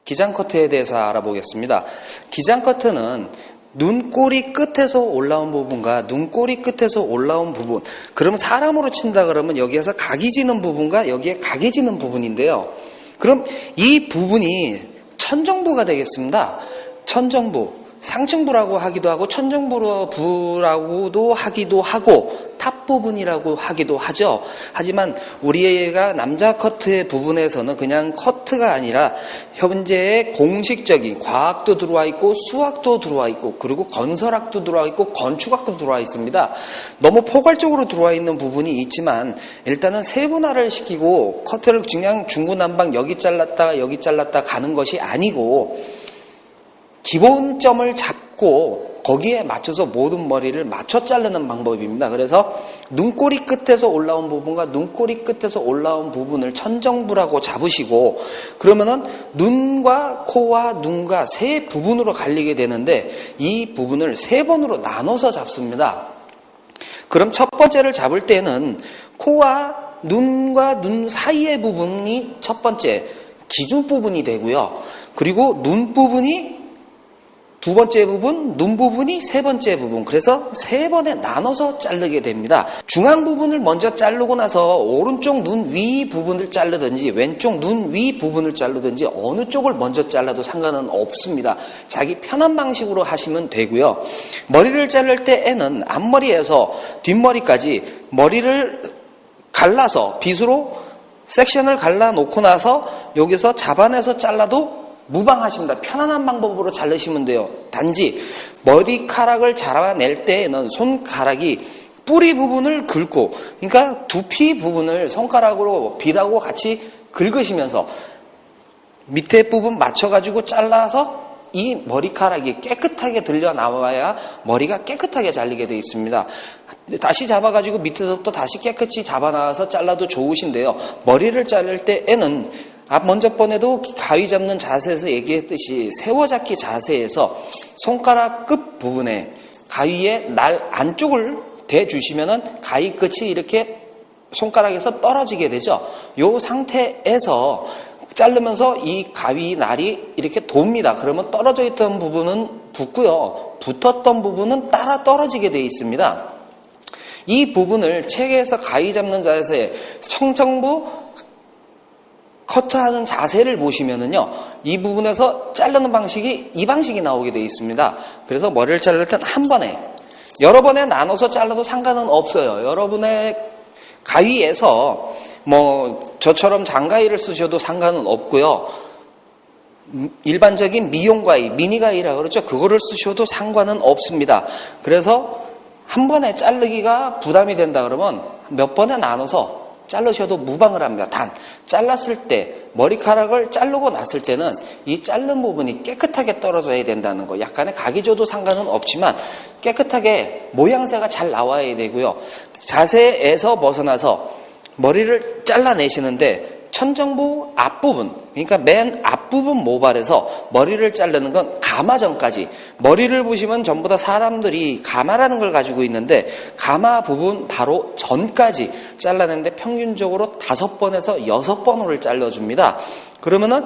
기장 커트에 대해서 알아보겠습니다. 기장 커트는 눈꼬리 끝에서 올라온 부분과 눈꼬리 끝에서 올라온 부분, 그럼 사람으로 친다 그러면 여기에서 각이 지는 부분과 여기에 각이 지는 부분인데요. 그럼 이 부분이 천정부가 되겠습니다. 천정부, 상층부라고 하기도 하고 천정부라고도 하기도 하고 탑 부분이라고 하기도 하죠. 하지만 우리가 남자 커트의 부분에서는 그냥 커트가 아니라 현재의 공식적인 과학도 들어와 있고 수학도 들어와 있고 그리고 건설학도 들어와 있고 건축학도 들어와 있습니다. 너무 포괄적으로 들어와 있는 부분이 있지만 일단은 세분화를 시키고 커트를 그냥 중구난방 여기 잘랐다 가는 것이 아니고 기본점을 잡고 거기에 맞춰서 모든 머리를 맞춰 자르는 방법입니다. 그래서 눈꼬리 끝에서 올라온 부분과 눈꼬리 끝에서 올라온 부분을 천정부라고 잡으시고 그러면은 눈과 코와 눈과 세 부분으로 갈리게 되는데 이 부분을 세 번으로 나눠서 잡습니다. 그럼 첫 번째를 잡을 때는 코와 눈과 눈 사이의 부분이 첫 번째 기준 부분이 되고요. 그리고 눈 부분이 두 번째 부분, 눈 부분이 세 번째 부분. 그래서 세 번에 나눠서 자르게 됩니다. 중앙 부분을 먼저 자르고 나서 오른쪽 눈 위 부분을 자르든지 왼쪽 눈 위 부분을 자르든지 어느 쪽을 먼저 잘라도 상관은 없습니다. 자기 편한 방식으로 하시면 되고요. 머리를 자를 때에는 앞머리에서 뒷머리까지 머리를 갈라서 빗으로 섹션을 갈라놓고 나서 여기서 잡아내서 잘라도 무방하십니다. 편안한 방법으로 자르시면 돼요. 단지 머리카락을 잘라낼 때에는 손가락이 뿌리 부분을 긁고, 그러니까 두피 부분을 손가락으로 빗하고 같이 긁으시면서 밑에 부분 맞춰가지고 잘라서 이 머리카락이 깨끗하게 들려 나와야 머리가 깨끗하게 잘리게 되어 있습니다. 다시 잡아가지고 밑에서부터 다시 깨끗이 잡아나와서 잘라도 좋으신데요. 머리를 자를 때에는 먼저 번에도 가위 잡는 자세에서 얘기했듯이 세워잡기 자세에서 손가락 끝 부분에 가위의 날 안쪽을 대주시면은 가위 끝이 이렇게 손가락에서 떨어지게 되죠. 이 상태에서 자르면서 이 가위 날이 이렇게 돕니다. 그러면 떨어져 있던 부분은 붙고요. 붙었던 부분은 따라 떨어지게 되어 있습니다. 이 부분을 책에서 가위 잡는 자세, 청정부 커트하는 자세를 보시면은요, 이 부분에서 자르는 방식이 이 방식이 나오게 되어 있습니다. 그래서 머리를 자를 땐 한 번에, 여러 번에 나눠서 잘라도 상관은 없어요. 여러분의 가위에서 저처럼 장가위를 쓰셔도 상관은 없고요. 일반적인 미용 가위, 미니 가위라고 그러죠. 그거를 쓰셔도 상관은 없습니다. 그래서 한 번에 자르기가 부담이 된다 그러면 몇 번에 나눠서 자르셔도 무방을 합니다. 단, 잘랐을 때, 머리카락을 자르고 났을 때는 이 자른 부분이 깨끗하게 떨어져야 된다는 거. 약간의 각이 져도 상관은 없지만 깨끗하게 모양새가 잘 나와야 되고요. 자세에서 벗어나서 머리를 잘라내시는데 천정부 앞부분, 그러니까 맨 앞부분 모발에서 머리를 자르는 건 가마 전까지. 머리를 보시면 전부 다 사람들이 가마라는 걸 가지고 있는데 가마 부분 바로 전까지 잘라내는데 평균적으로 5번에서 6번을 잘라줍니다. 그러면은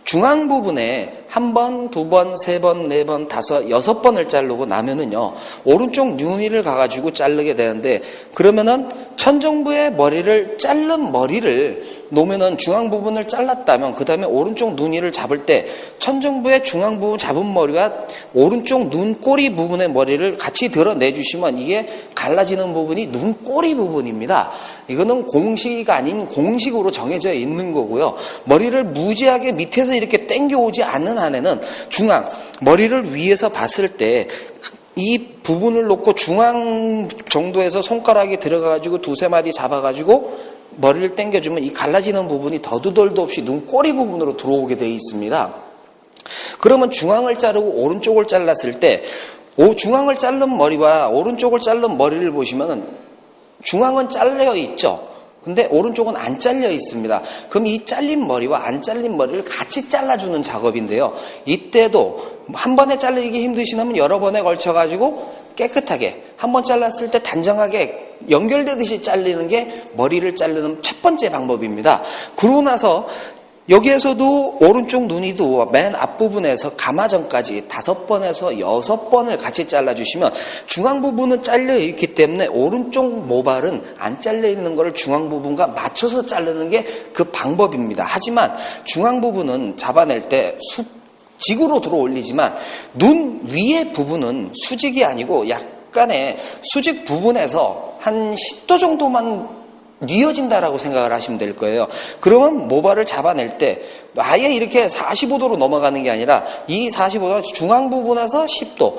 중앙 부분에 한 번, 두 번, 세 번, 네 번, 다섯, 6번을 자르고 나면은요, 오른쪽 눈 위를 가가지고 자르게 되는데, 그러면은 천정부의 머리를 자른 머리를 놓으면은 중앙 부분을 잘랐다면 그 다음에 오른쪽 눈 위를 잡을 때 천정부의 중앙 부분 잡은 머리와 오른쪽 눈꼬리 부분의 머리를 같이 드러내주시면 이게 갈라지는 부분이 눈꼬리 부분입니다. 이거는 공식이 아닌 공식으로 정해져 있는 거고요. 머리를 무지하게 밑에서 이렇게 당겨오지 않는 한에는 중앙, 머리를 위에서 봤을 때 이 부분을 놓고 중앙 정도에서 손가락이 들어가가지고 두세 마디 잡아가지고 머리를 당겨주면 이 갈라지는 부분이 더두덜도 없이 눈꼬리 부분으로 들어오게 되어 있습니다. 그러면 중앙을 자르고 오른쪽을 잘랐을 때 중앙을 자른 머리와 오른쪽을 자른 머리를 보시면 중앙은 잘려 있죠. 근데 오른쪽은 안 잘려 있습니다. 그럼 이 잘린 머리와 안 잘린 머리를 같이 잘라주는 작업인데요. 이때도 한 번에 자르기 힘드시면 여러 번에 걸쳐가지고 깨끗하게 한 번 잘랐을 때 단정하게 연결되듯이 잘리는 게 머리를 자르는 첫 번째 방법입니다. 그러고 나서 여기에서도 오른쪽 눈이도 맨 앞부분에서 가마전까지 5번에서 6번을 같이 잘라주시면 중앙 부분은 잘려 있기 때문에 오른쪽 모발은 안 잘려 있는 것을 중앙 부분과 맞춰서 자르는 게 그 방법입니다. 하지만 중앙 부분은 잡아낼 때 직으로 들어 올리지만 눈 위의 부분은 수직이 아니고 약간의 수직 부분에서 한 10도 정도만 뉘어진다라고 생각을 하시면 될 거예요. 그러면 모발을 잡아낼 때 아예 이렇게 45도로 넘어가는 게 아니라 이 45도가 중앙 부분에서 10도,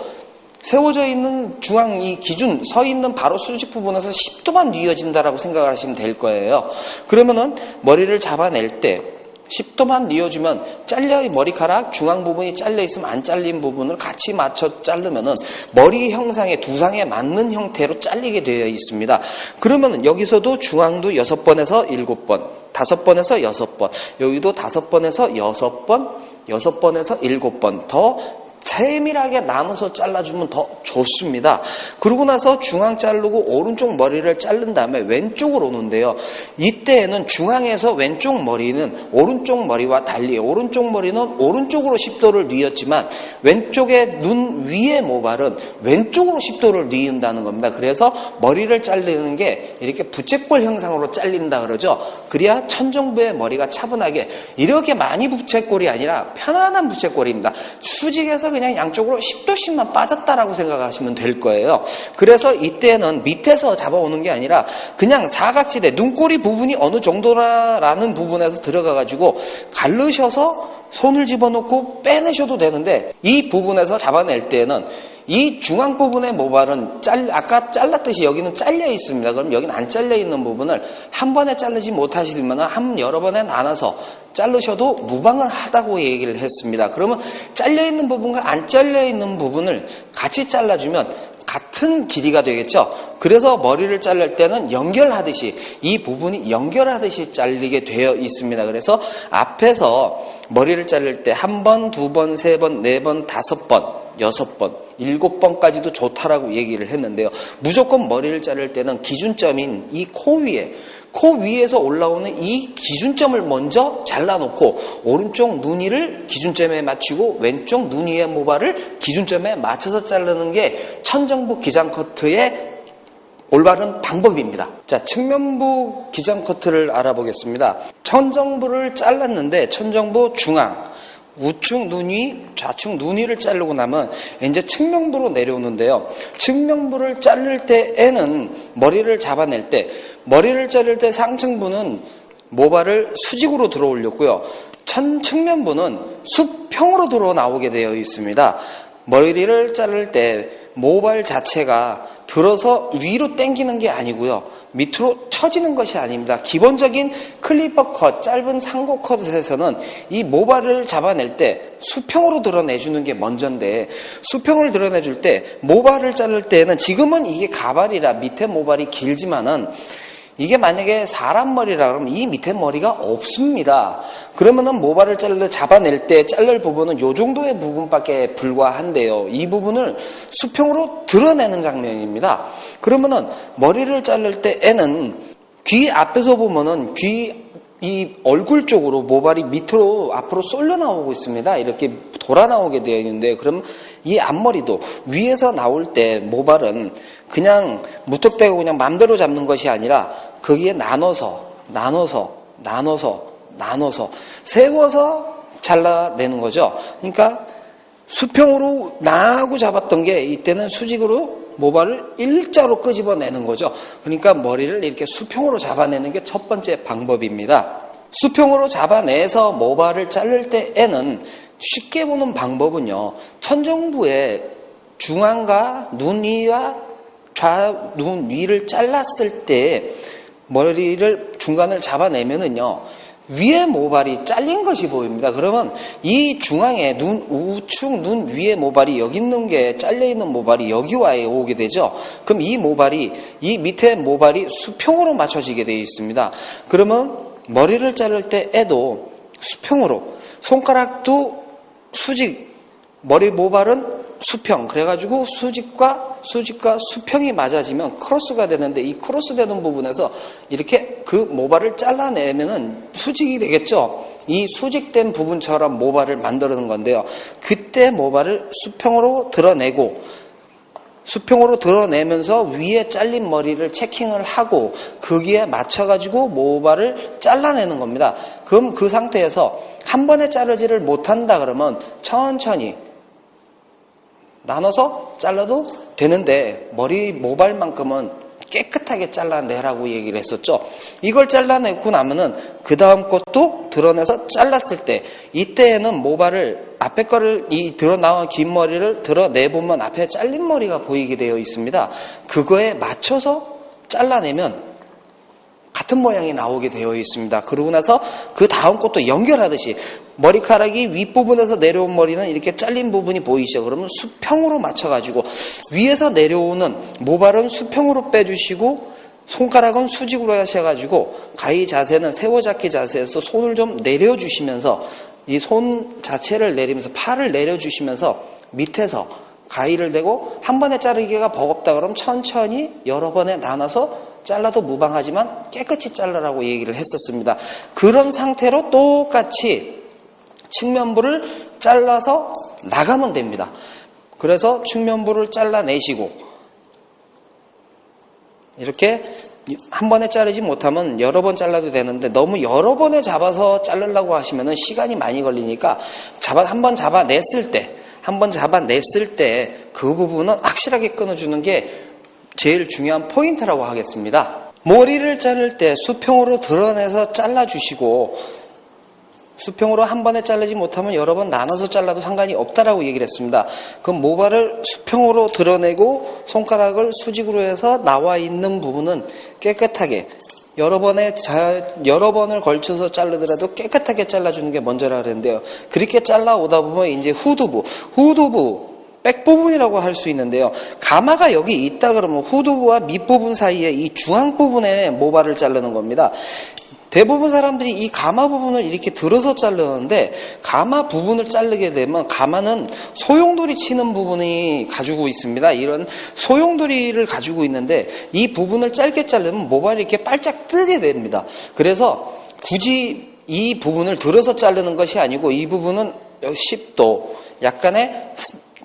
세워져 있는 중앙 이 기준 서 있는 바로 수직 부분에서 10도만 뉘어진다라고 생각을 하시면 될 거예요. 그러면은 머리를 잡아낼 때 10도만 뉘어주면 머리카락 중앙 부분이 잘려 있으면 안 잘린 부분을 같이 맞춰 자르면은 머리 형상의 두상에 맞는 형태로 잘리게 되어 있습니다. 그러면은 여기서도 중앙도 6번에서 7번, 5번에서 6번, 여기도 5번에서 6번, 6번에서 7번 더 세밀하게 나눠서 잘라주면 더 좋습니다. 그러고 나서 중앙 자르고 오른쪽 머리를 자른 다음에 왼쪽으로 오는데요. 이때에는 중앙에서 왼쪽 머리는 오른쪽 머리와 달리 오른쪽 머리는 오른쪽으로 10도를 뉘었지만 왼쪽의 눈 위의 모발은 왼쪽으로 10도를 뉘은다는 겁니다. 그래서 머리를 자르는 게 이렇게 부채꼴 형상으로 잘린다 그러죠. 그래야 천정부의 머리가 차분하게 이렇게 많이 부채꼴이 아니라 편안한 부채꼴입니다. 수직에서 그냥 양쪽으로 10도씩만 빠졌다라고 생각하시면 될 거예요. 그래서 이때는 밑에서 잡아오는 게 아니라 그냥 사각지대, 눈꼬리 부분이 어느 정도라는 부분에서 들어가가지고 가르셔서 손을 집어넣고 빼내셔도 되는데 이 부분에서 잡아낼 때는 이 중앙 부분의 모발은 아까 잘랐듯이 여기는 잘려 있습니다. 그럼 여기는 안 잘려 있는 부분을 한 번에 자르지 못하시면 여러 번에 나눠서 자르셔도 무방하다고 얘기를 했습니다. 그러면 잘려 있는 부분과 안 잘려 있는 부분을 같이 잘라주면 같은 길이가 되겠죠. 그래서 머리를 자를 때는 연결하듯이 이 부분이 연결하듯이 잘리게 되어 있습니다. 그래서 앞에서 머리를 자를 때 1번, 2번, 3번, 4번, 5번, 6번, 7번까지도 좋다라고 얘기를 했는데요. 무조건 머리를 자를 때는 기준점인 이 코 위에서 올라오는 이 기준점을 먼저 잘라놓고 오른쪽 눈 위를 기준점에 맞추고 왼쪽 눈 위의 모발을 기준점에 맞춰서 자르는 게 천정부 기장 커트의 올바른 방법입니다. 자, 측면부 기장 커트를 알아보겠습니다. 천정부를 잘랐는데 천정부 중앙, 우측 눈 위, 좌측 눈 위를 자르고 나면 이제 측면부로 내려오는데요. 측면부를 자를 때에는 머리를 잡아낼 때 머리를 자를 때 상층부는 모발을 수직으로 들어 올렸고요. 측면부는 수평으로 들어 나오게 되어 있습니다. 머리를 자를 때 모발 자체가 들어서 위로 당기는 게 아니고요. 밑으로 처지는 것이 아닙니다. 기본적인 클리퍼 컷, 짧은 상고 컷에서는 이 모발을 잡아낼 때 수평으로 드러내주는 게 먼저인데 수평을 드러내줄 때 모발을 자를 때는 지금은 이게 가발이라 밑에 모발이 길지만은 이게 만약에 사람 머리라 그러면 이 밑에 머리가 없습니다. 그러면은 모발을 잡아낼 때 자를 부분은 요 정도의 부분밖에 불과한데요. 이 부분을 수평으로 드러내는 장면입니다. 그러면은 머리를 자를 때에는 귀 앞에서 보면은 이 얼굴 쪽으로 모발이 밑으로 앞으로 쏠려 나오고 있습니다. 이렇게 돌아 나오게 되어 있는데 그럼 이 앞머리도 위에서 나올 때 모발은 그냥 무턱대고 그냥 맘대로 잡는 것이 아니라 거기에 나눠서 세워서 잘라내는 거죠. 그러니까 수평으로 나하고 잡았던 게 이때는 수직으로 모발을 일자로 끄집어내는 거죠. 그러니까 머리를 이렇게 수평으로 잡아내는 게 첫 번째 방법입니다. 수평으로 잡아내서 모발을 자를 때에는 쉽게 보는 방법은요. 천정부의 중앙과 눈 위와 눈 위를 잘랐을 때 머리를 중간을 잡아내면은요. 위에 모발이 잘린 것이 보입니다. 그러면 이 중앙에 우측 눈 위에 모발이 여기 있는 게 잘려있는 모발이 여기와 오게 되죠. 그럼 이 밑에 모발이 수평으로 맞춰지게 되어 있습니다. 그러면 머리를 자를 때에도 수평으로, 손가락도 수직, 머리 모발은 수평, 그래가지고 수직과 수평이 맞아지면 크로스가 되는데 이 크로스 되는 부분에서 이렇게 그 모발을 잘라내면은 수직이 되겠죠. 이 수직된 부분처럼 모발을 만드는 건데요. 그때 모발을 수평으로 드러내면서 위에 잘린 머리를 체킹을 하고 거기에 맞춰가지고 모발을 잘라내는 겁니다. 그럼 그 상태에서 한 번에 자르지를 못한다 그러면 천천히 나눠서 잘라도 되는데 머리 모발만큼은 깨끗하게 잘라내라고 얘기를 했었죠. 이걸 잘라내고 나면은 그 다음 것도 드러내서 잘랐을 때 이때에는 모발을 앞에 거를 이 드러나온 긴 머리를 드러내보면 앞에 잘린 머리가 보이게 되어 있습니다. 그거에 맞춰서 잘라내면 같은 모양이 나오게 되어 있습니다. 그러고 나서 그 다음 것도 연결하듯이 머리카락이 윗부분에서 내려온 머리는 이렇게 잘린 부분이 보이시죠? 그러면 수평으로 맞춰가지고 위에서 내려오는 모발은 수평으로 빼주시고 손가락은 수직으로 하셔가지고 가위 자세는 세워잡기 자세에서 손을 좀 내려주시면서 이 손 자체를 내리면서 팔을 내려주시면서 밑에서 가위를 대고 한 번에 자르기가 버겁다 그러면 천천히 여러 번에 나눠서 잘라도 무방하지만 깨끗이 잘라라고 얘기를 했었습니다. 그런 상태로 똑같이 측면부를 잘라서 나가면 됩니다. 그래서 측면부를 잘라내시고 이렇게 한 번에 자르지 못하면 여러 번 잘라도 되는데 너무 여러 번에 잡아서 자르려고 하시면 시간이 많이 걸리니까 한 번 잡아냈을 때 그 부분은 확실하게 끊어주는 게 제일 중요한 포인트라고 하겠습니다. 머리를 자를 때 수평으로 드러내서 잘라주시고 수평으로 한 번에 자르지 못하면 여러 번 나눠서 잘라도 상관이 없다라고 얘기를 했습니다. 그럼 모발을 수평으로 드러내고 손가락을 수직으로 해서 나와 있는 부분은 깨끗하게 여러 번을 걸쳐서 자르더라도 깨끗하게 잘라주는 게 먼저라 그랬는데요. 그렇게 잘라오다 보면 이제 후두부 백부분이라고 할 수 있는데요. 가마가 여기 있다 그러면 후두부와 밑부분 사이에 이 중앙 부분에 모발을 자르는 겁니다. 대부분 사람들이 이 가마 부분을 이렇게 들어서 자르는데 가마 부분을 자르게 되면 가마는 소용돌이 치는 부분이 가지고 있습니다. 이런 소용돌이를 가지고 있는데 이 부분을 짧게 자르면 모발이 이렇게 빨짝 뜨게 됩니다. 그래서 굳이 이 부분을 들어서 자르는 것이 아니고 이 부분은 10도 약간의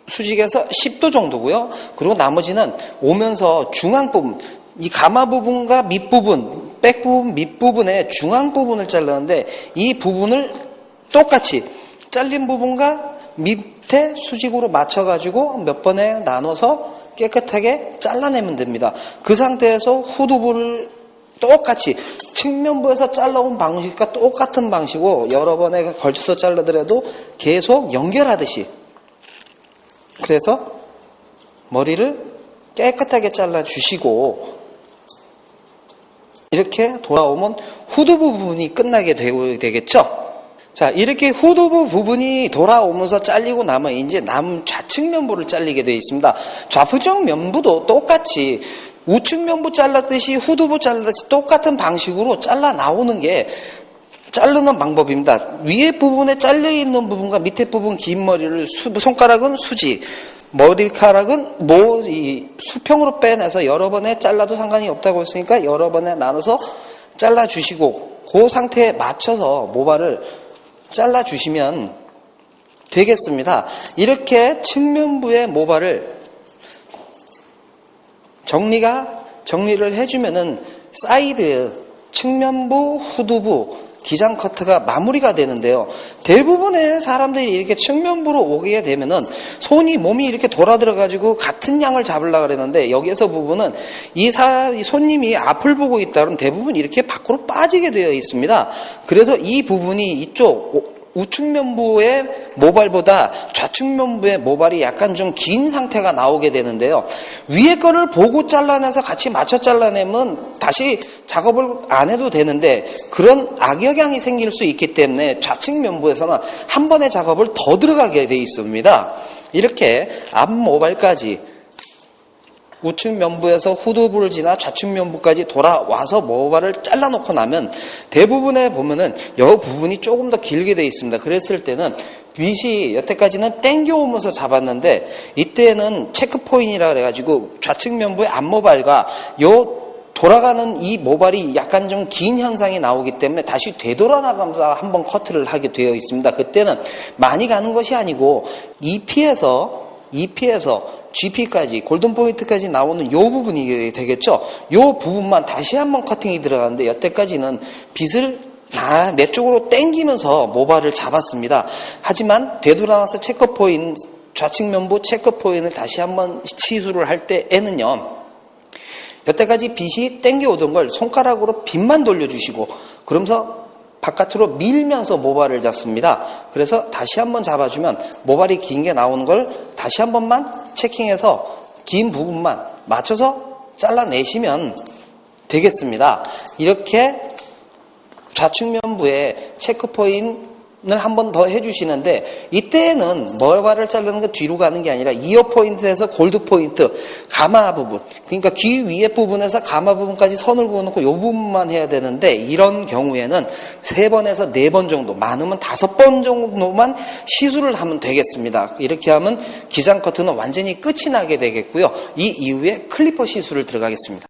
수직에서 10도 정도고요. 그리고 나머지는 오면서 중앙 부분 이 가마 부분과 밑부분 백부분, 밑부분의 중앙 부분을 자르는데 이 부분을 똑같이 잘린 부분과 밑에 수직으로 맞춰가지고 몇 번에 나눠서 깨끗하게 잘라내면 됩니다. 그 상태에서 후두부를 똑같이 측면부에서 잘라온 방식과 똑같은 방식으로 여러 번에 걸쳐서 자르더라도 계속 연결하듯이 그래서 머리를 깨끗하게 잘라주시고 이렇게 돌아오면 후두부 부분이 끝나게 되겠죠? 자, 이렇게 후두부 부분이 돌아오면서 잘리고 나면 이제 남은 좌측 면부를 잘리게 되어 있습니다. 좌측 면부도 똑같이 우측 면부 잘랐듯이 후두부 잘랐듯이 똑같은 방식으로 잘라 나오는 게 자르는 방법입니다. 위에 부분에 잘려있는 부분과 밑에 부분 긴 머리를 손가락은 수직, 머리카락은 수평으로 빼내서 여러 번에 잘라도 상관이 없다고 했으니까 여러 번에 나눠서 잘라주시고 그 상태에 맞춰서 모발을 잘라주시면 되겠습니다. 이렇게 측면부의 모발을 정리를 해주면은 사이드, 측면부, 후두부 기장 커트가 마무리가 되는데요. 대부분의 사람들이 이렇게 측면부로 오게 되면은 몸이 이렇게 돌아 들어가지고 같은 양을 잡으려고 그랬는데 여기에서 부분은 이 손님이 앞을 보고 있다 그러면 대부분 이렇게 밖으로 빠지게 되어 있습니다. 그래서 이 부분이 이쪽 우측면부의 모발보다 좌측면부의 모발이 약간 좀 긴 상태가 나오게 되는데요. 위에 거를 보고 잘라내서 같이 맞춰 잘라내면 다시 작업을 안 해도 되는데 그런 악영향이 생길 수 있기 때문에 좌측면부에서는 한 번의 작업을 더 들어가게 되어 있습니다. 이렇게 앞모발까지 우측 면부에서 후두부를 지나 좌측 면부까지 돌아와서 모발을 잘라놓고 나면 대부분에 보면은 이 부분이 조금 더 길게 되어 있습니다. 그랬을 때는 윗이 여태까지는 당겨오면서 잡았는데 이때는 체크 포인트라 그래가지고 좌측 면부의 앞모발과 요 돌아가는 이 모발이 약간 좀 긴 현상이 나오기 때문에 다시 되돌아나가면서 한번 커트를 하게 되어 있습니다. 그때는 많이 가는 것이 아니고 EP에서 GP까지 골든 포인트까지 나오는 요 부분이 되겠죠. 요 부분만 다시 한번 커팅이 들어가는데 여태까지는 빗을 내 쪽으로 당기면서 모발을 잡았습니다. 하지만 되돌아나서 체크 포인트, 좌측 면부 체크 포인트를 다시 한번 시술을 할 때에는요, 여태까지 빗이 당겨오던 걸 손가락으로 빗만 돌려주시고 그러면서 바깥으로 밀면서 모발을 잡습니다. 그래서 다시 한번 잡아주면 모발이 긴 게 나오는 걸 다시 한 번만 체킹해서 긴 부분만 맞춰서 잘라내시면 되겠습니다. 이렇게 좌측 면부에 체크 포인트를 한 번 더 해주시는데 이때는 모발을 자르는 게 뒤로 가는 게 아니라 이어 포인트에서 골드 포인트, 가마 부분, 그러니까 귀 위에 부분에서 가마 부분까지 선을 그어놓고 이 부분만 해야 되는데 이런 경우에는 3번에서 4번 정도, 많으면 5번 정도만 시술을 하면 되겠습니다. 이렇게 하면 기장 커트는 완전히 끝이 나게 되겠고요. 이 이후에 클리퍼 시술을 들어가겠습니다.